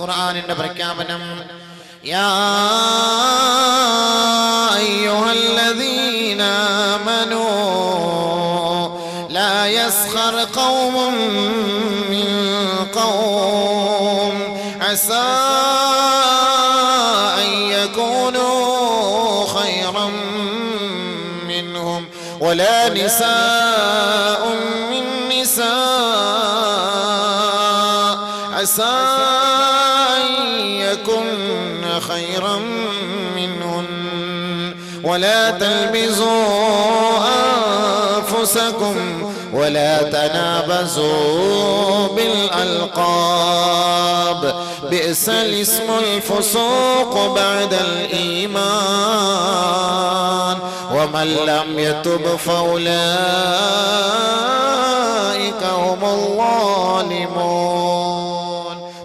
ഖുർആനിന്റെ പ്രഖ്യാപനം യാ അയ്യുഹല്ലദീന ആമനൂ ലാ യസ്ഖർ ഖൗമുൻ മിൻ ഖൗം അസാ അൻ യകൂനൂ ഖൈറൻ മിൻഹും വലാ നിസാഉൻ മിൻ നിസാ അസാ അൻ യകുന്ന ഖൈറൻ മിൻഹുൻ ولا تلمزوا أنفسكم ولا تنابزوا بالألقاب بئس الاسم الفسوق بعد الإيمان ومن لم يتب فأولئك هم الظالمون.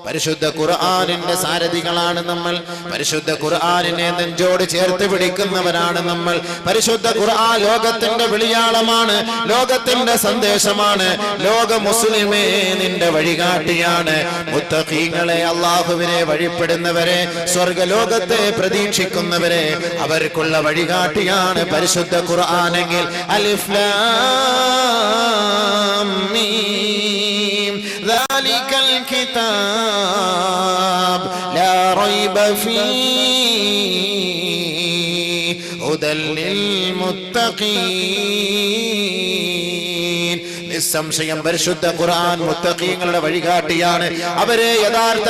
പരിശുദ്ധ ഖുർആനിന്റെ സാരഥികളാണ് നമ്മൾ. പരിശുദ്ധ ഖുർആനിനെ നെഞ്ചോട് ചേർത്ത് പിടിക്കുന്നവരാണ് നമ്മൾ. പരിശുദ്ധ ഖുർആൻ ലോകത്തിന്റെ വിളിയാളമാണ്, ലോകത്തിന്റെ സന്ദേശമാണ്. ലോക മുസ്ലിമേ നിന്റെ വഴികാട്ടിയാണ്. മുത്തഖീങ്ങളെ, അല്ലാഹുവിനെ വഴിപ്പെടുന്നവരെ, സ്വർഗ്ഗലോകത്തെ പ്രതീക്ഷിക്കുന്നവരെ, അവർക്കുള്ള വഴികാട്ടിയാണ് പരിശുദ്ധ ഖുർആനെങ്കിൽ അലിഫ് ലാം മീം ذلك الكتاب لا ريب فيه هدى للمتقين. നിസ്സംശയം പരിശുദ്ധ ഖുർആൻ മുത്തഖീങ്ങളുടെ വഴികാട്ടിയാണ്. അവരെ യഥാർത്ഥ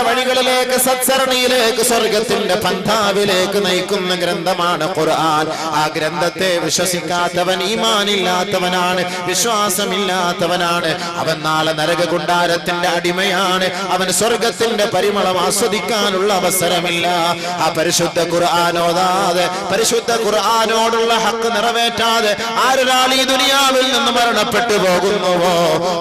വഴികളിലേക്ക് സത്സരണിയിലേക്ക് സ്വർഗത്തിന്റെ പന്ഥാവിലേക്ക് നയിക്കുന്ന ഗ്രന്ഥമാണ് ഖുർആൻ. ആ ഗ്രന്ഥത്തെ വിശ്വസിക്കാത്തവൻ ഈമാനില്ലാത്തവനാണ്, വിശ്വാസമില്ലാത്തവനാണ്. അവൻ നാളെ നരക കുണ്ടാരത്തിന്റെ അടിമയാണ്. അവൻ സ്വർഗത്തിന്റെ പരിമളം ആസ്വദിക്കാനുള്ള അവസരമില്ല. ആ പരിശുദ്ധ ഖുർആൻ ഓതാതെ, പരിശുദ്ധ ഖുർആനോടുള്ള ഹക്ക് നിറവേറ്റാതെ ആരൊരാൾ ഈ ദുനിയാവിൽ നിന്ന് മരണപ്പെട്ടു പോകുന്നുവോ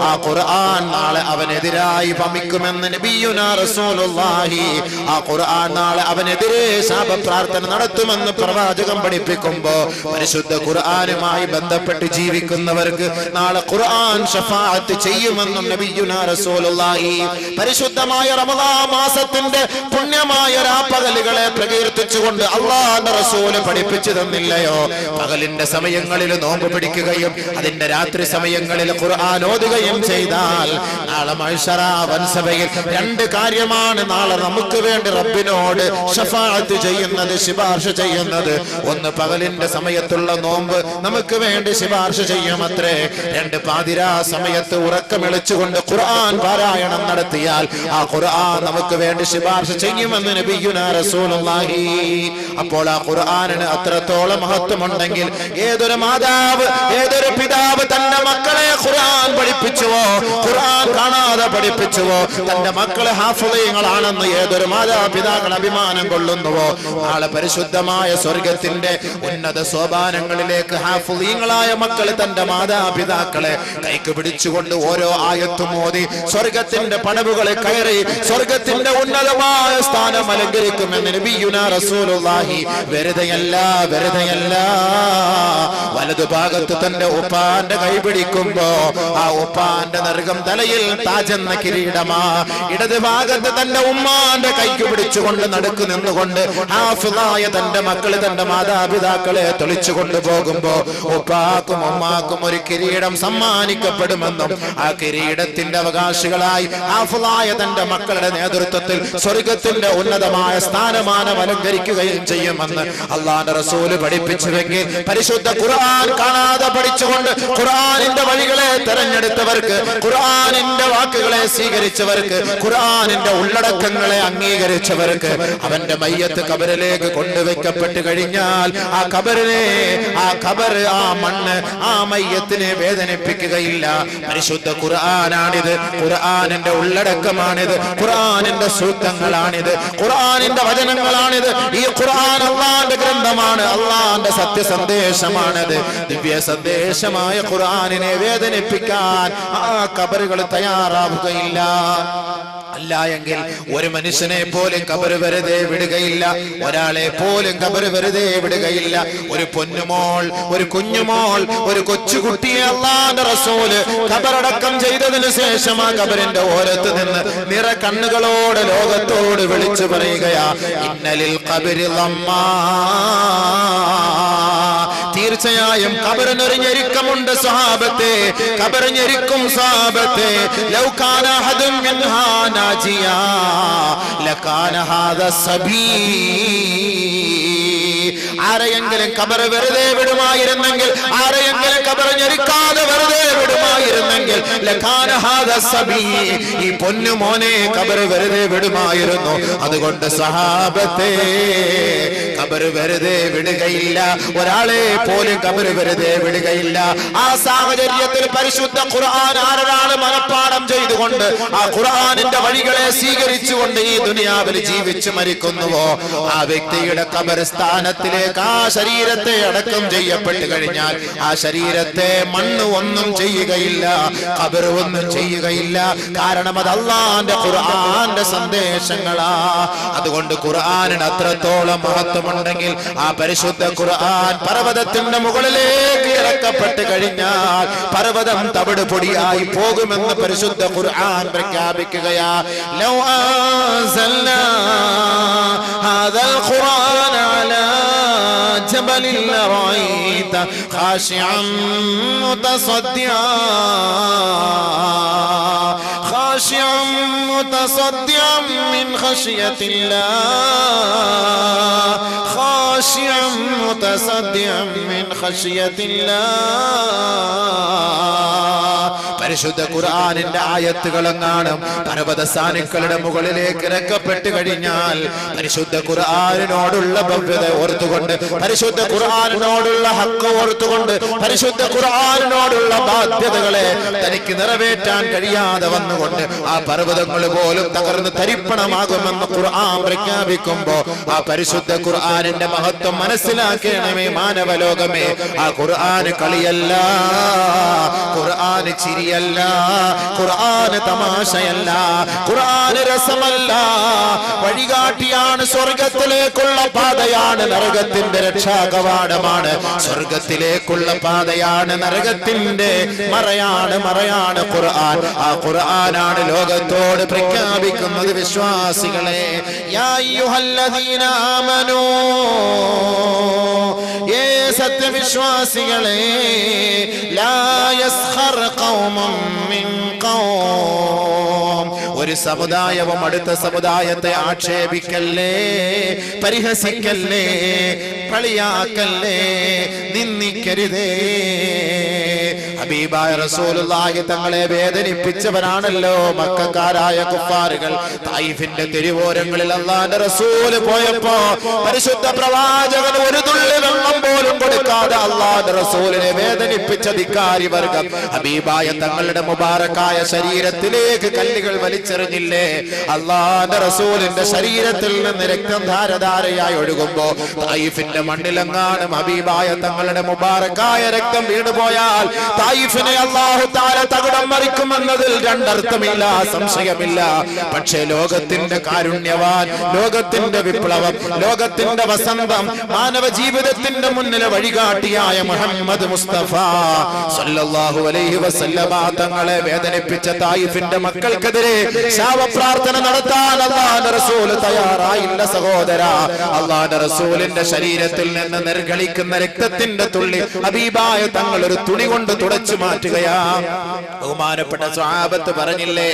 ആ ഖുർആൻ നാളെ അവനെതിരായി ഭമിക്കുമെന്ന് നബിയുനാ റസൂലുള്ളാഹി. ആ ഖുർആൻ നാളെ അവനെതിരെ ശാപപ്രാർത്ഥന നടത്തുമെന്ന് പ്രവാചകൻ പഠിപ്പിക്കുമ്പോ പരിശുദ്ധ ഖുർആനുമായി ബന്ധപ്പെട്ട് ജീവിക്കുന്നവർക്ക് നാളെ ഖുർആൻ ശഫാഅത്ത് ചെയ്യുമെന്നും നബിയുനാ റസൂലുള്ളാഹി. പരിശുദ്ധമായ റമളാൻ മാസത്തിന്റെ പുണ്യമായ രാപ്പകലുകളെ പ്രകീർത്തിച്ചുകൊണ്ട് അല്ലാഹുവിന്റെ റസൂല് പഠിപ്പിച്ചു തന്നില്ലയോ? പകലിന്റെ സമയങ്ങളിൽ നോമ്പ് പിടിക്കുകയും അതിന്റെ രാത്രി സമയങ്ങളിൽ ഖുർആൻ ഓതുകയും ചെയ്താൽ നാളെ മഹ്ശറ വൻസഭയിൽ രണ്ട് കാര്യമാണ് നാളെ നമുക്ക് വേണ്ടി റബ്ബിനോട് ശഫാഅത്ത് ചെയ്യുന്നത്, ശുപാർശ ചെയ്യുന്നത്. ഒന്ന്, പകലിന്റെ സമയത്തുള്ള നോമ്പ് നമുക്ക് വേണ്ടി ശുപാർശ ചെയ്യുമത്രേ. രണ്ട്, പാതിരാ സമയത്ത് ഉറക്കമിളിച്ചുകൊണ്ട് ഖുർആൻ പാരായണം നടത്തിയാൽ ആ ഖുർആൻ നമുക്ക് വേണ്ടി ശുപാർശ ചെയ്യുമെന്ന് നബിയുനാ റസൂലുള്ളാഹി. അപ്പോൾ ആ ഖുർആനിന് അത്രത്തോളം മഹത്വമുണ്ടെങ്കിൽ ഏതൊരു മാതാവ്, ഏതൊരു പിതാവ് തന്റെ മക്കളെ ഖുർആൻ പഠിപ്പിച്ചുവോ, ഖുർആൻ കാണാതെ പഠിപ്പിച്ചുവോ, തന്റെ മക്കളെ ഹാഫിളീങ്ങളാണെന്ന് ഏതൊരു മാതാപിതാക്കൾ അഭിമാനം കൊള്ളുന്നുവോ, നാളെ പരിശുദ്ധമായ സ്വർഗത്തിന്റെ ഉന്നത സോപാനങ്ങളിലേക്ക് ഹാഫിളീങ്ങളായ മക്കൾ തന്റെ മാതാപിതാക്കളെ കൈക്ക് പിടിച്ചുകൊണ്ട് ഓരോ ആയത്തും ഓതി സ്വർഗത്തിന്റെ പടവുകളെ കയറി സ്വർഗത്തിന്റെ ഉന്നതമായ സ്ഥാനം അലങ്കരിക്കുമെന്ന് നബിയുനാ റസൂലുള്ളാഹി. വെറുതെയല്ല, വലതുഭാഗത്ത് തന്റെ ഉപ്പാന്റെ കൈ പിടിക്കുമ്പോ ആ ഉപ്പാന്റെ നെറുകം തലയിൽ താജെന്ന കിരീടമാ. ഇടത് ഭാഗത്ത് തന്റെ ഉമ്മാന്റെ കൈക്ക് പിടിച്ചുകൊണ്ട് നടുക്ക് നിന്നുകൊണ്ട് ഹാഫിളായ തന്റെ മക്കള്, തന്റെ മാതാപിതാക്കളെ തെളിച്ചു കൊണ്ടുപോകുമ്പോ ഉപ്പാക്കും ഉമ്മാക്കും ഒരു കിരീടം സമ്മാനിക്കപ്പെടുമെന്നും ആ കിരീടത്തിന്റെ അവകാശികളായി ഹാഫിളായ തന്റെ മക്കളുടെ നേതൃത്വത്തിൽ സ്വർഗത്തിന്റെ ഉന്നതമായ സ്ഥാനമാനം അലങ്കരിക്കുകയും ചെയ്യുമെന്ന് അല്ലാഹുവിന്റെ റസൂല് പഠിപ്പിച്ചുവെങ്കിൽ പരിശുദ്ധ ഖുർആൻ കാണാതെ പഠിച്ചുകൊണ്ട് ഖുർആനിന്റെ വഴികളെ തെരഞ്ഞെടുത്തവർക്ക്, ഖുർആനിന്റെ വാക്കുകളെ സ്വീകരിച്ചവർക്ക്, ഖുർആനിന്റെ ഉള്ളടക്കങ്ങളെ അംഗീകരിച്ചവർക്ക് അവന്റെ മയ്യത്ത് ഖബറിലേക്ക് കൊണ്ടുവയ്ക്കപ്പെട്ട് കഴിഞ്ഞാൽ ആ ഖബർ, ആ മണ്ണ് ആ മയ്യത്തിനെ വേദനിപ്പിക്കുകയില്ല. പരിശുദ്ധ ഖുർആനാണിത്, ഖുർആനിന്റെ ഉള്ളടക്കമാണിത്, ഖുർആനിന്റെ സൂക്തങ്ങളാണിത്, ഖുർആനിന്റെ വചനങ്ങളാണിത്. ഈ ഖുർആൻ അല്ലാഹുവിന്റെ ഗ്രന്ഥമാണ്, അല്ലാഹുവിന്റെ സത്യസന്ദേശമാണത്, ദിവ്യ സന്ദേശമാണ്. പരിശുദ്ധമായ ഖുർആനിനെ വേദനിപ്പിക്കാൻ ആ ഖബറുകൾ തയ്യാറാവുകയില്ല. അല്ല എങ്കിൽ ഒരു മനുഷ്യനെ പോലും ഖബർ വെറുതെ വിടുകയില്ല, ഒരാളെ പോലും ഖബർ വെറുതെ വിടുകയില്ല. ഒരു പൊന്നുമോൾ, ഒരു കുഞ്ഞുമോൾ, ഒരു കൊച്ചുകുട്ടിയെ അല്ലാഹുവിന്റെ റസൂല് ഖബറടക്കം ചെയ്തതിനു ശേഷം ആ ഖബറിന്റെ ഓരത്ത് നിന്ന് നിറ കണ്ണുകളോട് ലോകത്തോട് വിളിച്ചു പറയുകയാ, ഇന്നലിൽ ഖബരി ലമ്മാ, തീർച്ചയായും ഖബറിനൊരു ഞെരുക്കമുണ്ട് സ്വഹാബത്തെ, ഖബർ ഞെരുക്കും സ്വഹാബത്തെ. ലൗ കാന അഹദുൻ മിൻഹാ നാജിയാ ലകാന ഹാദാ സബീ, ആരെയെങ്കിലും ഖബർ വെറുതെ വിടുമായിരുന്നെങ്കിൽ, ആരെയെങ്കിലും ഖബർ ഞെരുക്കാതെ വെറുതെ വിടുമായിരുന്നെങ്കിൽ ലകാന ഹാദാ സബീ, ഈ പൊന്നുമോനെ ഖബർ വെറുതെ വിടുമായിരുന്നു. അതുകൊണ്ട് സഹാബത്തെ ഖബർ വെറുതെ വിടുകയില്ല, ഒരാളെ പോലും ഖബർ വെറുതെ വിടുകയില്ല. ആ സാഹചര്യത്തിൽ പരിശുദ്ധ ഖുർആൻ ആരൊരാൾ മനപ്പാഠം ചെയ്തുകൊണ്ട് ആ ഖുർആനിന്റെ വഴികളെ സ്വീകരിച്ചുകൊണ്ട് ഈ ദുനിയാവിൽ ജീവിച്ചു മരിക്കുന്നുവോ, ആ വ്യക്തിയുടെ ഖബർ സ്ഥാനത്തിലേക്ക് ആ ശരീരത്തെ അടക്കം ചെയ്യപ്പെട്ട് കഴിഞ്ഞാൽ ആ ശരീരത്തെ മണ്ണ് ഒന്നും ചെയ്യുകയില്ല, ഖബർ ഒന്നും ചെയ്യുകയില്ല. കാരണം അത് അല്ലാഹുവിന്റെ ഖുർആന്റെ സന്ദേശങ്ങളാ. അതുകൊണ്ട് ഖുർആനിന് അത്രത്തോളം മഹത്വമുണ്ടെങ്കിൽ ആ പരിശുദ്ധ ഖുർആൻ പർവ്വതത്തിന്റെ മുകളിലേക്ക് ഇറക്കപ്പെട്ട് കഴിഞ്ഞാൽ പർവ്വതം തവിട് പൊടിയായി പോകുമെന്ന് പരിശുദ്ധ ഖുർആൻ പ്രഖ്യാപിക്കുകയാ. ലൗ അൻസൽനാ ഹാദൽ ഖുർആന അലാ ജബലിൻ ലറഅയ്ത ഖാശിഅൻ മുതസദ്ദിആ خاشعا متصدعا من خشية الله خاشعا متصدعا من خشية الله. പരിശുദ്ധ ഖുർആനിന്റെ ആയത്തുകളെങ്ങാനും പർവ്വത സാനുക്കളുടെ മുകളിലേക്ക് ഇറക്കപ്പെട്ട് കഴിഞ്ഞാൽ പരിശുദ്ധ ഖുർആനിനോടുള്ള ഭവ്യത ഓർത്തുകൊണ്ട്, പരിശുദ്ധ ഖുർആനിനോടുള്ള ഹക്ക് ഓർത്തുകൊണ്ട്, പരിശുദ്ധ ഖുർആനിനോടുള്ള ബാധ്യതകളെ തനിക്ക് നിറവേറ്റാൻ കഴിയാതെ വന്നുകൊണ്ട് ആ പർവ്വതങ്ങൾ പോലും തകർന്ന് തരിപ്പണമാകുമെന്ന് ഖുർആൻ പ്രഖ്യാപിക്കുമ്പോ ആ പരിശുദ്ധ ഖുർആനിന്റെ മഹത്വം മനസ്സിലാക്കണമേ മാനവലോകമേ. ആ ഖുർആന് കളിയല്ല, ഖുർആന് ചിരിയല്ല, ഖുർആന് തമാശയല്ല, ഖുർആന് രസമല്ല, വഴികാട്ടിയാണ്, സ്വർഗത്തിലേക്കുള്ള പാതയാണ്, നരകത്തിന്റെ രക്ഷാകവാടമാണ്. സ്വർഗത്തിലേക്കുള്ള പാതയാണ്, നരകത്തിന്റെ മറയാണ് ഖുർആൻ. ആ ഖുർആനാണ് ലോകത്തോട് പ്രഖ്യാപിക്കുന്നത്, വിശ്വാസികളെ, യാ അയ്യുഹല്ലദീന ആമനൂ, ഏ സത്യവിശ്വാസികളെ, ലാ യസ്ഖർ ഖൗമും മിൻ ഖൗം, ഒരു സമുദായവും അടുത്ത സമുദായത്തെ ആക്ഷേപിക്കല്ലേ, പരിഹസിക്കല്ലേ, കളിയാക്കല്ലേ, നിന്ദിക്കരുതേ. ഹബീബായ റസൂലുള്ളാഹി തങ്ങളെ വേദനിപ്പിച്ചവരാണല്ലോ മക്കക്കാരായ കുഫാറുകൾ. തായിഫിന്റെ തെരുവോരങ്ങളിൽ അല്ലാഹുവിന്റെ റസൂല് പോയപ്പോ പരിശുദ്ധ പ്രവാചകൻ ഒരു തുള്ളി വെള്ളം പോലും കൊടുക്കാതെ അല്ലാഹുവിന്റെ റസൂലിനെ വേദനിപ്പിച്ച ധിക്കാരി വർഗം ഹബീബായ തങ്ങളുടെ മുബാറക്കായ ശരീരത്തിലേക്ക് കല്ലുകൾ വലിച്ചെറിഞ്ഞില്ലേ? അല്ലാഹുവിന്റെ റസൂലിന്റെ ശരീരത്തിൽ നിന്ന് രക്തം ധാരധാരയായി ഒഴുകുമ്പോ തായിഫിന്റെ മണ്ണിലെങ്ങാനും ഹബീബായ തങ്ങളുടെ മുബാറക്കായ രക്തം വീണുപോയാൽ തായിഫിനെ അല്ലാഹു തആല തകിടം മറിക്കുമെന്നതിൽ രണ്ടർത്ഥമില്ല, സംശയമില്ല. പക്ഷേ ലോകത്തിന്റെ കാരുണ്യവാൻ, ലോകത്തിന്റെ വിപ്ലവം, ലോകത്തിന്റെ വസന്തം, മാനവ ജീവിതത്തിന്റെ മുന്നിലെ വഴികാട്ടിയായ മുഹമ്മദ് മുസ്തഫ സല്ലല്ലാഹു അലൈഹി വസല്ലമ തങ്ങളെ വേദനിപ്പിച്ച തായിഫിന്റെ മക്കൾക്കെതിരെ ശാപപ്രാർത്ഥന നടത്താൻ അല്ലാഹുവിന്റെ റസൂൽ തയ്യാറായില്ല സഹോദരാ. അല്ലാഹുവിന്റെ റസൂലിന്റെ ശരീരത്തിൽ നിന്ന് നിർഗളിക്കുന്ന രക്തത്തിന്റെ തുള്ളി ഹബീബായ തങ്ങൾ ഒരു തുണി കൊണ്ട് തുടച്ചു മാറ്റുകയാ. ബഹുമാനപ്പെട്ട സ്വഹാബത്ത് പറഞ്ഞില്ലേ,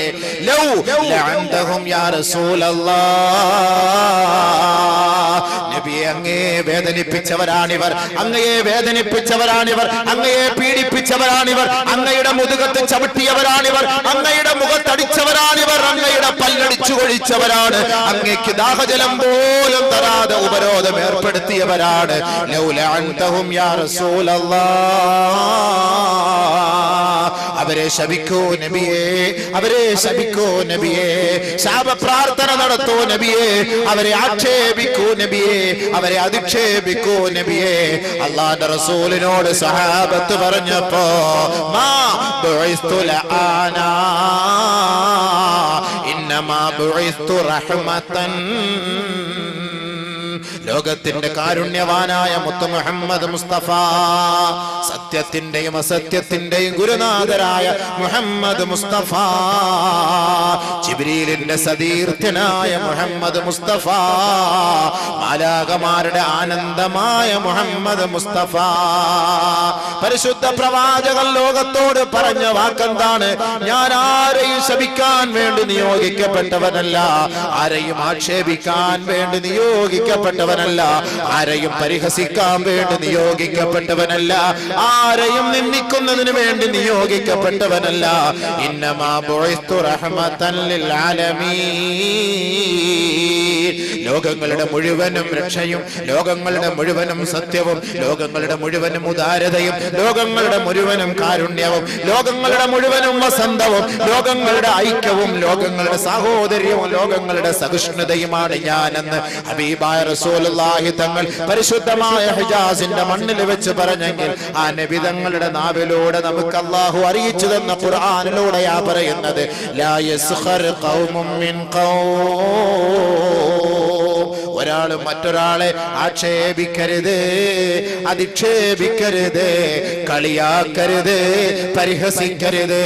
ലൗ ലഅൻതഹും യാ റസൂലല്ലാഹ്, നബിയെ അങ്ങേ വേദനിപ്പിച്ചവരാണിവർ, അങ്ങയെ വേദനിപ്പിച്ചവരാണിവർ, അങ്ങയെ പീഡിപ്പിച്ചവരാണിവർ, അങ്ങയുടെ മുതുകത്ത് ചവിട്ടിയവരാണിവർ, അങ്ങയുടെ മുഖത്തടിച്ചവരാണിവർ, അങ്ങയുടെ പല്ലടി വലിച്ചു കൊഴിച്ചവരാണ്, അങ്ങേക്ക് ദാഹജലം പോലും തരാതെ ഉപരോധം ഏർപ്പെടുത്തിയവരാണ്. ലൗലാ അൻതഹും യാ റസൂലല്ലാഹ്, അവരെ ശപിക്കൂ നബിയേ, അവരെ ശപിക്കൂ നബിയേ, ശാപപ്രാർത്ഥന നടത്തൂ നബിയേ, അവരെ ആക്ഷേപിക്കൂ നബിയേ, അവരെ അധിക്ഷേപിക്കൂ നബിയേ. അല്ലാഹുവിന്റെ റസൂലിനോട് സഹാബത്ത് പറഞ്ഞപ്പോ മാ ബുഇസ്തു ലആനാ ഇന്നമാ ബുഇസ്തു റഹ്മതൻ, ലോകത്തിന്റെ കാരുണ്യവാനായ മുത്ത് മുഹമ്മദ് മുസ്തഫ, സത്യത്തിന്റെയും അസത്യത്തിന്റെയും ഗുരുനാഥരായ മുഹമ്മദ് മുസ്തഫ, ജിബ്രീലിന്റെ സതീർത്ഥ്യനായ മുഹമ്മദ് മുസ്തഫ, മാലാഖമാരുടെ ആനന്ദമായ മുഹമ്മദ് മുസ്തഫ. പരിശുദ്ധ പ്രവാചകൻ ലോകത്തോട് പറഞ്ഞ വാക്കെന്താണ്? ഞാൻ ആരെയും ശപിക്കാൻ വേണ്ടി നിയോഗിക്കപ്പെട്ടവനല്ല, ആരെയും ആക്ഷേപിക്കാൻ വേണ്ടി നിയോഗിക്കപ്പെട്ടവനല്ല, ആരെയും പരിഹസിക്കാൻ വേണ്ടി നിയോഗിക്കപ്പെട്ടവനല്ല, ആരെയും നിന്ദിക്കുന്നതിന് വേണ്ടി നിയോഗിക്കപ്പെട്ടവനല്ല. ഇന്നമാ ബുഇസ്തു റഹ്മതൻ ലിൽ ആലമീൻ, ലോകങ്ങളുടെ മുഴുവനും രക്ഷയും, ലോകങ്ങളുടെ മുഴുവനും സത്യവും, ലോകങ്ങളുടെ മുഴുവനും ഉദാരതയും, ലോകങ്ങളുടെ മുഴുവനും കാരുണ്യവും, ലോകങ്ങളുടെ മുഴുവനും വസന്തവും, ലോകങ്ങളുടെ ഐക്യവും, ലോകങ്ങളുടെ സാഹോദര്യവും, ലോകങ്ങളുടെ സഹിഷ്ണുതയുമാണ് ഞാനെന്ന് ഹബീബായ റസൂലുള്ളാഹി തങ്ങൾ പരിശുദ്ധമായ ഹിജാസിന്റെ മണ്ണിൽ വെച്ച് പറഞ്ഞെങ്കിൽ ആ നബി തങ്ങളുടെ നാവിലൂടെ നമുക്ക് അല്ലാഹു അറിയിച്ചു തന്ന ഖുർആനിലൂടെയാ പറയുന്നത്. ലാ യസ്ഖർ ഖൗമും മിൻ ഖൗം, ഒരാൾ മറ്റൊരാളെ ആക്ഷേപിക്കരുത്, അധിക്ഷേപിക്കരുത്, കളിയാക്കരുത്, പരിഹസിക്കരുത്.